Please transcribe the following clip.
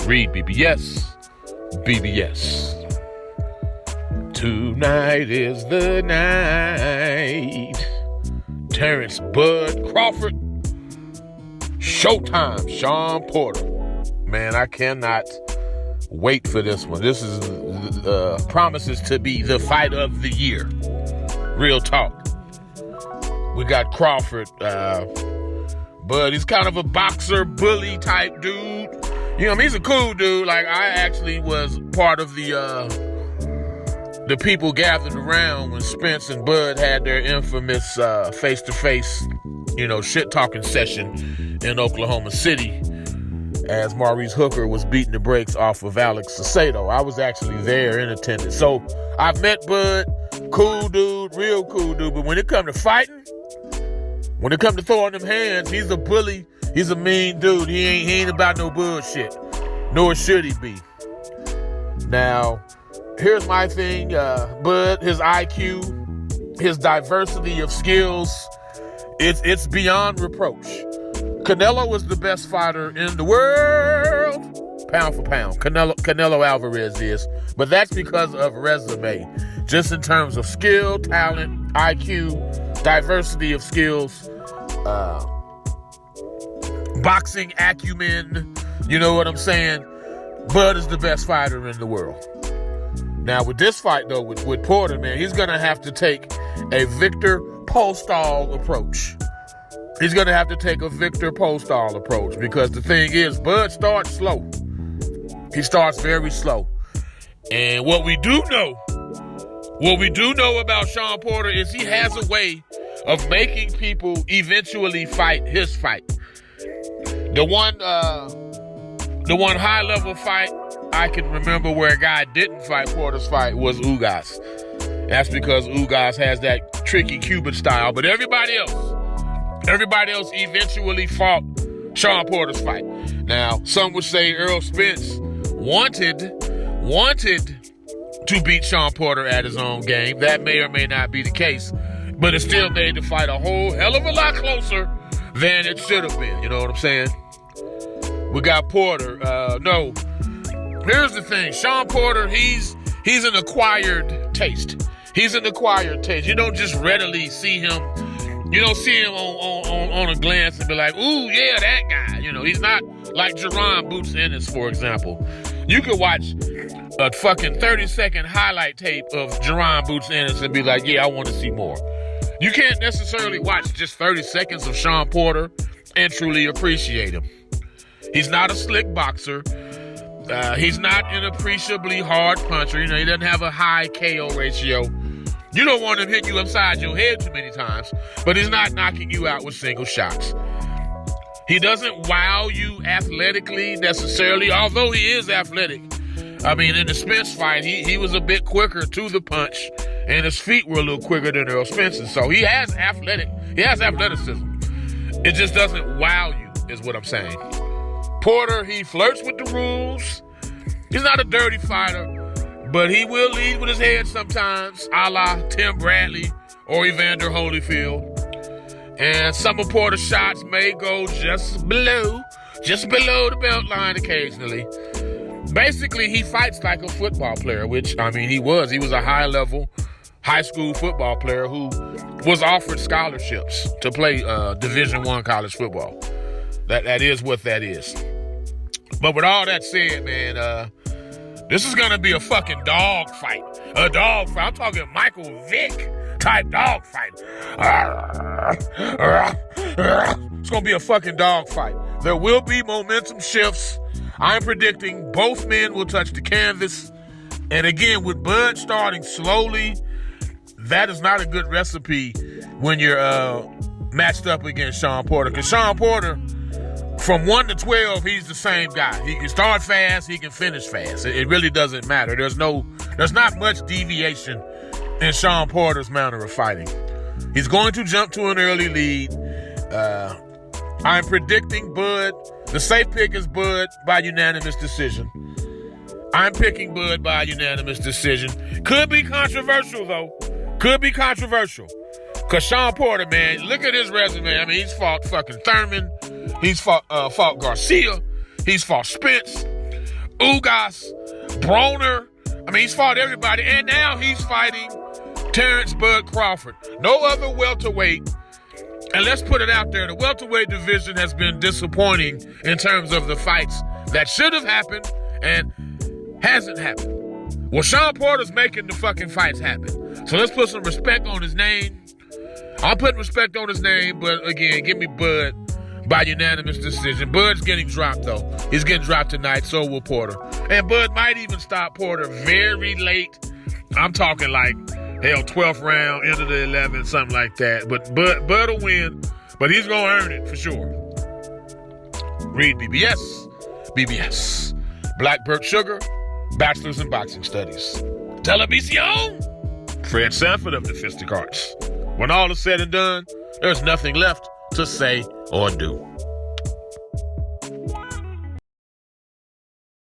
REED-BBS. BBS. Tonight is the night. Terence Bud Crawford. Showtime. Shawn Porter. Man, I cannot wait for this one. This is promises to be the fight of the year. Real talk. We got Crawford. Bud, he's kind of a boxer, bully type dude. You know, he's a cool dude. Like, I actually was part of the people gathered around when Spence and Bud had their infamous face-to-face, shit-talking session in Oklahoma City as Maurice Hooker was beating the brakes off of Alex Saucedo. I was actually there in attendance. So, I've met Bud. Cool dude, real cool dude. But when it comes to fighting, when it comes to throwing them hands, he's a bully. He's a mean dude. He ain't about no bullshit. Nor should he be. Now, here's my thing. Bud, his IQ, his diversity of skills, it's beyond reproach. Canelo was the best fighter in the world, pound for pound. Canelo Alvarez is. But that's because of resume. Just in terms of skill, talent, IQ, diversity of skills, boxing acumen, you know what I'm saying? Bud is the best fighter in the world. Now, with this fight, though, with Porter, man, he's going to have to take a Victor Postol approach. He's going to have to take a Victor Postol approach because the thing is, Bud starts slow. He starts very slow. And what we do know about Shawn Porter is he has a way of making people eventually fight his fight. The one high-level fight I can remember where a guy didn't fight Porter's fight was Ugas. That's because Ugas has that tricky Cuban style. But everybody else eventually fought Shawn Porter's fight. Now, some would say Earl Spence wanted to beat Shawn Porter at his own game. That may or may not be the case. But it still made the fight a whole hell of a lot closer than it should have been. You know what I'm saying? We got Porter. No. Here's the thing. Shawn Porter, he's an acquired taste. He's an acquired taste. You don't just readily see him. You don't see him on a glance and be like, ooh, yeah, that guy. He's not like Jerron Boots Ennis, for example. You could watch a fucking 30-second highlight tape of Jerron Boots Ennis and be like, yeah, I want to see more. You can't necessarily watch just 30 seconds of Shawn Porter and truly appreciate him. He's not a slick boxer. He's not an appreciably hard puncher. He doesn't have a high KO ratio. You don't want him hitting you upside your head too many times, but he's not knocking you out with single shots. He doesn't wow you athletically necessarily, although he is athletic. I mean, in the Spence fight, he was a bit quicker to the punch, and his feet were a little quicker than Earl Spence's. So he has athleticism. It just doesn't wow you, is what I'm saying. Porter, he flirts with the rules. He's not a dirty fighter, but he will lead with his head sometimes, a la Tim Bradley or Evander Holyfield. And some of Porter's shots may go just below the belt line occasionally. Basically, he fights like a football player, which, he was. He was a high-level high school football player who was offered scholarships to play Division I college football. That is what that is. But with all that said, man, this is going to be a fucking dog fight. A dog fight. I'm talking Michael Vick type dog fight. It's going to be a fucking dog fight. There will be momentum shifts. I'm predicting both men will touch the canvas. And again, with Bud starting slowly, that is not a good recipe when you're matched up against Shawn Porter. Because Shawn Porter, from 1 to 12, he's the same guy. He can start fast, he can finish fast. It really doesn't matter. There's not much deviation in Shawn Porter's manner of fighting. He's going to jump to an early lead. I'm predicting Bud. The safe pick is Bud by unanimous decision. I'm picking Bud by unanimous decision. Could be controversial, though. Could be controversial. Because Shawn Porter, man, look at his resume. He's fought fucking Thurman. He's fought Garcia. He's fought Spence. Ugas, Broner. I mean, he's fought everybody, and now he's fighting Terence Bud Crawford. No other welterweight. And let's put it out there, the welterweight division has been disappointing in terms of the fights that should have happened and hasn't happened. Well, Shawn Porter's making the fucking fights happen. So let's put some respect on his name. I'm putting respect on his name, but again, give me Bud by unanimous decision. Bud's getting dropped, though. He's getting dropped tonight, so will Porter. And Bud might even stop Porter very late. I'm talking like, hell, 12th round, end of the 11th, something like that. But Bud will win, but he's going to earn it for sure. REED-BBS, Blackbird Sugar, Bachelor's in Boxing Studies. Television, Fred Sanford of the Fistic Arts. When all is said and done, there's nothing left to say or do.